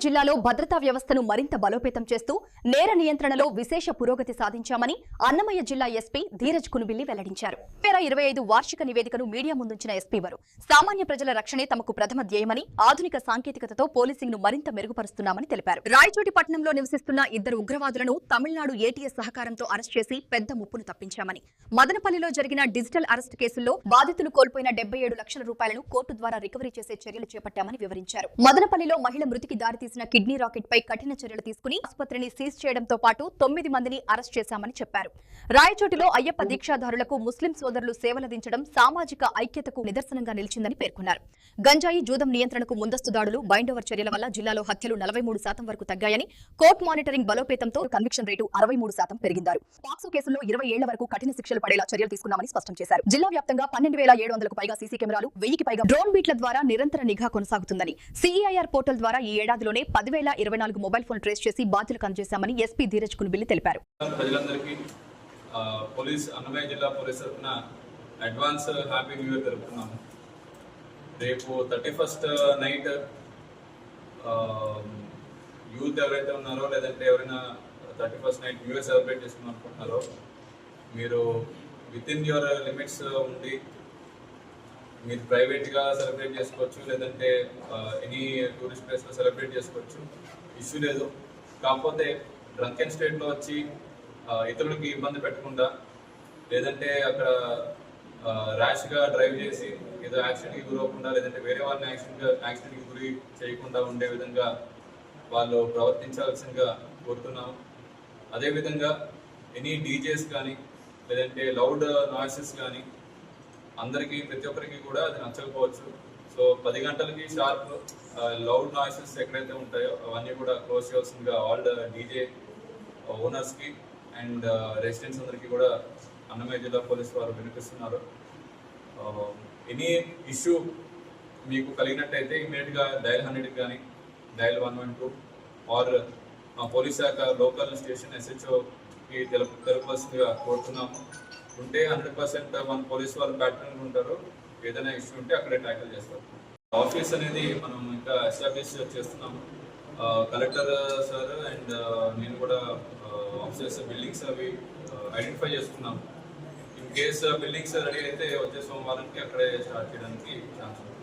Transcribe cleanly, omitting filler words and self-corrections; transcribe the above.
జిల్లాలో భద్రతా వ్యవస్థను మరింత బలోపేతం చేస్తూ నేర నియంత్రణలో విశేష పురోగతి సాధించామని అన్నమయ్య జిల్లా ఎస్పీ ధీరజ్ కునుబిల్లి వెల్లడించారు. 2025 వార్షిక నివేదికను మీడియా ముందుంచిన ఎస్పీ వారు సామాన్య ప్రజల రక్షణే తమకు ప్రథమ ధ్యేయమని, ఆధునిక సాంకేతికతతో పోలీసింగ్ ను మరింత మెరుగుపరుస్తున్నామని తెలిపారు. రాయచోటి పట్టణంలో నివసిస్తున్న ఇద్దరు ఉగ్రవాదులను తమిళనాడు ఏటీఎస్ సహకారంతో అరెస్ట్ చేసి పెద్ద ముప్పును తప్పించామని, మదనపల్లిలో జరిగిన డిజిటల్ అరెస్ట్ కేసుల్లో బాధితులు కోల్పోయిన 77 లక్షల రూపాయలను కోర్టు ద్వారా రికవరీ చేసే చర్యలు చేపట్టామని వివరించారు. మదనపల్లిలో మహిళ మృతికి దారితీసిన కిడ్నీ రాకెట్ పై కఠిన చర్యలు తీసుకుని ఆసుపత్రిని సీజ్ చేయడంతో పాటు 9 మందిని అరెస్ట్ చేశామని చెప్పారు. రాయచోటిలో అయ్యప్ప దీక్షాదారులకు ముస్లిం సోదరులు సేవలందించడం సామాజిక ఐక్యతకు నిదర్శనంగా నిలిచిందని పేర్కొన్నారు. గంజాయి, జూదం నియంత్రణకు ముందస్తు దాడులు, బైండోవర్ చర్యల వల్ల జిల్లాలో హత్యలు 43% వరకు తగ్గాయని, కోర్టు మానిటరింగ్ బలోపేతంతో కన్విక్షన్ రేటు 63% పెరిగిందారు. పాక్సో కేసుల్లో 20 ఏళ్ల వరకు కఠిన శిక్షలు పడేలా చర్యలు తీసుకున్నామని స్పష్టం చేశారు. జిల్లా వ్యాప్తంగా 12,700కు పైగా సీసీ కెమెరాలు, 1000కి పైగా డ్రోన్ బీట్ల ద్వారా నిరంతర నిఘా కొనసాగుతుందని, సిఈఐఆర్ పోర్టల్ ద్వారా ఈ ఏడాదిలోనే 10,024 మొబైల్ ఫోన్ ట్రేస్ చేసి బాధ్యులకు అందజేశామని ఎస్పీ ధీరజ్ కునుబిల్లి తెలిపారు. ప్రజలందరికీ అన్నమయ్య జిల్లా పోలీస్ తరఫున అడ్వాన్స్ హ్యాపీ న్యూ ఇయర్ జరుపుతున్నాము. రేపు 31st నైట్ యూత్ ఎవరైతే ఉన్నారో, లేదంటే ఎవరైనా 31st night new year celebrate చేసుకుని అనుకుంటున్నారో, మీరు విత్ ఇన్ యువర్ లిమిట్స్ ఉండి మీరు ప్రైవేట్గా సెలబ్రేట్ చేసుకోవచ్చు, లేదంటే ఎనీ టూరిస్ట్ ప్లేస్లో సెలబ్రేట్ చేసుకోవచ్చు, ఇష్యూ లేదు. కాకపోతే డ్రంకెన్ స్టేట్లో వచ్చి ఇతరులకి ఇబ్బంది పెట్టకుండా, లేదంటే అక్కడ ర్యాష్గా డ్రైవ్ చేసి ఏదో యాక్సిడెంట్కి గురవకుండా, లేదంటే వేరే వాళ్ళని యాక్సిడెంట్కి గురి చేయకుండా ఉండే విధంగా వాళ్ళు ప్రవర్తించాల్సిందిగా కోరుతున్నాము. అదేవిధంగా ఎనీ డీజేస్ కానీ, లేదంటే లౌడ్ నాయిసెస్ కానీ అందరికీ ప్రతి ఒక్కరికి కూడా అది నచ్చకపోవచ్చు. సో 10 గంటలకి షార్ప్ లౌడ్ నాయిసెస్ ఎక్కడైతే ఉంటాయో అవన్నీ కూడా క్లోజ్ చేయాల్సిందిగా ఆల్ డీజే ఓనర్స్కి అండ్ రెసిడెంట్స్ అందరికీ కూడా అన్నమయ్య జిల్లా పోలీస్ వారు వినిపిస్తున్నారు. ఎనీ ఇష్యూ మీకు కలిగినట్టయితే ఇమీడియట్గా డయల్ 100కి కానీ డయల్ 112 ఆర్ మా పోలీస్ శాఖ లోకల్ స్టేషన్ SHOకి తెలుపాల్సిందిగా కోరుతున్నాము. ఉంటే 100% మన పోలీస్ వాళ్ళు ప్యాటర్న్ ఉంటారు. ఏదైనా ఇష్యూ ఉంటే అక్కడే ట్యాకిల్ చేస్తారు. ఆఫీస్ అనేది మనం ఇంకా ఎస్టాబ్లిష్ చేస్తున్నాము. కలెక్టర్ సార్ అండ్ నేను కూడా ఆఫీసర్స్ బిల్డింగ్స్ అవి ఐడెంటిఫై చేసుకున్నాము. ఇన్ కేస్ బిల్డింగ్స్ రెడీ అయితే వచ్చే సోమవారానికి అక్కడే స్టార్ట్ చేయడానికి ఛాన్స్ ఉంది.